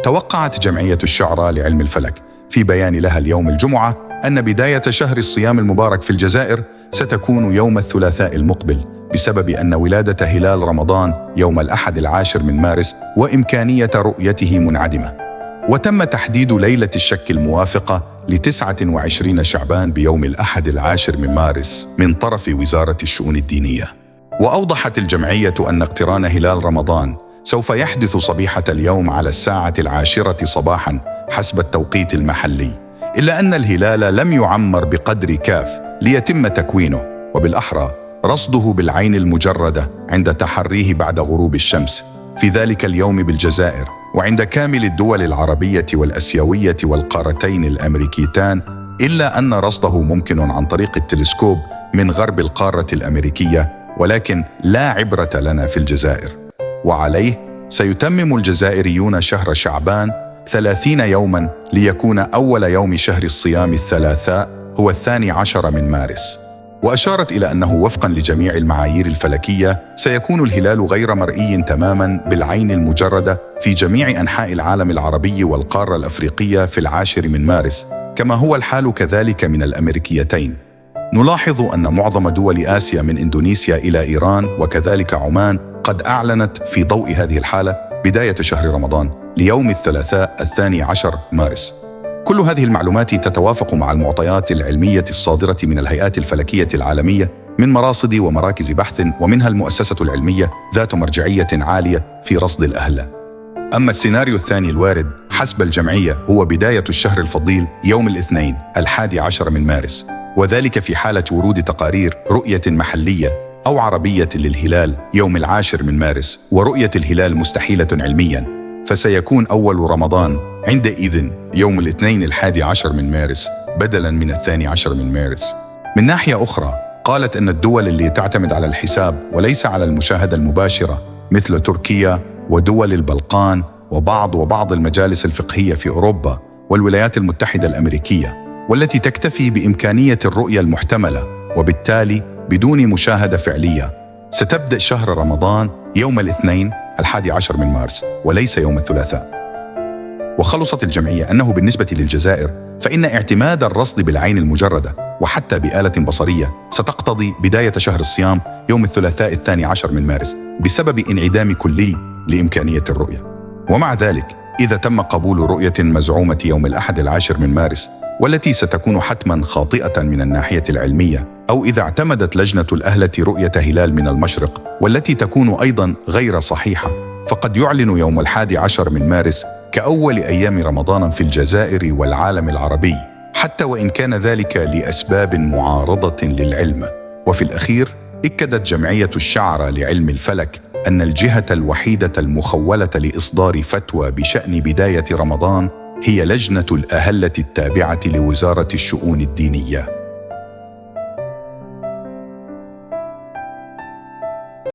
توقعت جمعية الشعراء لعلم الفلك في بيان لها اليوم الجمعة أن بداية شهر الصيام المبارك في الجزائر ستكون يوم الثلاثاء المقبل، بسبب أن ولادة هلال رمضان يوم الأحد 10 من مارس وإمكانية رؤيته منعدمة. وتم تحديد ليلة الشك الموافقة ل29 شعبان بيوم الأحد 10 من مارس من طرف وزارة الشؤون الدينية. وأوضحت الجمعية أن اقتران هلال رمضان سوف يحدث صبيحة اليوم على 10 صباحاً حسب التوقيت المحلي، إلا أن الهلال لم يعمر بقدر كاف ليتم تكوينه، وبالأحرى رصده بالعين المجردة عند تحريه بعد غروب الشمس في ذلك اليوم بالجزائر، وعند كامل الدول العربية والأسيوية والقارتين الأمريكيتان، إلا أن رصده ممكن عن طريق التلسكوب من غرب القارة الأمريكية، ولكن لا عبرة لنا في الجزائر. وعليه سيتمم الجزائريون شهر شعبان 30 يوماً ليكون أول يوم شهر الصيام الثلاثاء هو 12 من مارس. وأشارت إلى أنه وفقاً لجميع المعايير الفلكية سيكون الهلال غير مرئي تماماً بالعين المجردة في جميع أنحاء العالم العربي والقارة الأفريقية في 10 من مارس، كما هو الحال كذلك من الأمريكيتين. نلاحظ أن معظم دول آسيا من إندونيسيا إلى إيران وكذلك عمان قد أعلنت في ضوء هذه الحالة بداية شهر رمضان ليوم الثلاثاء 12 مارس. كل هذه المعلومات تتوافق مع المعطيات العلمية الصادرة من الهيئات الفلكية العالمية من مراصد ومراكز بحث، ومنها المؤسسة العلمية ذات مرجعية عالية في رصد الأهلة. أما السيناريو الثاني الوارد حسب الجمعية هو بداية الشهر الفضيل يوم الاثنين 11 من مارس، وذلك في حالة ورود تقارير رؤية محلية أو عربية للهلال يوم 10 من مارس، ورؤية الهلال مستحيلة علمياً، فسيكون أول رمضان عندئذ يوم الاثنين 11 من مارس بدلاً من 12 من مارس. من ناحية أخرى قالت أن الدول اللي تعتمد على الحساب وليس على المشاهدة المباشرة مثل تركيا ودول البلقان وبعض المجالس الفقهية في أوروبا والولايات المتحدة الأمريكية، والتي تكتفي بإمكانية الرؤية المحتملة وبالتالي بدون مشاهدة فعلية، ستبدأ شهر رمضان يوم الاثنين 11 من مارس وليس يوم الثلاثاء. وخلصت الجمعية أنه بالنسبة للجزائر فإن اعتماد الرصد بالعين المجردة وحتى بآلة بصرية ستقتضي بداية شهر الصيام يوم الثلاثاء 12 من مارس بسبب انعدام كلي لإمكانية الرؤية. ومع ذلك إذا تم قبول رؤية مزعومة يوم الأحد 10 من مارس، والتي ستكون حتماً خاطئة من الناحية العلمية، أو إذا اعتمدت لجنة الأهلة رؤية هلال من المشرق والتي تكون أيضاً غير صحيحة، فقد يعلن يوم 11 من مارس كأول أيام رمضان في الجزائر والعالم العربي، حتى وإن كان ذلك لأسباب معارضة للعلم. وفي الأخير أكدت جمعية الشعراء لعلم الفلك أن الجهة الوحيدة المخولة لإصدار فتوى بشأن بداية رمضان هي لجنة الأهلة التابعة لوزارة الشؤون الدينية.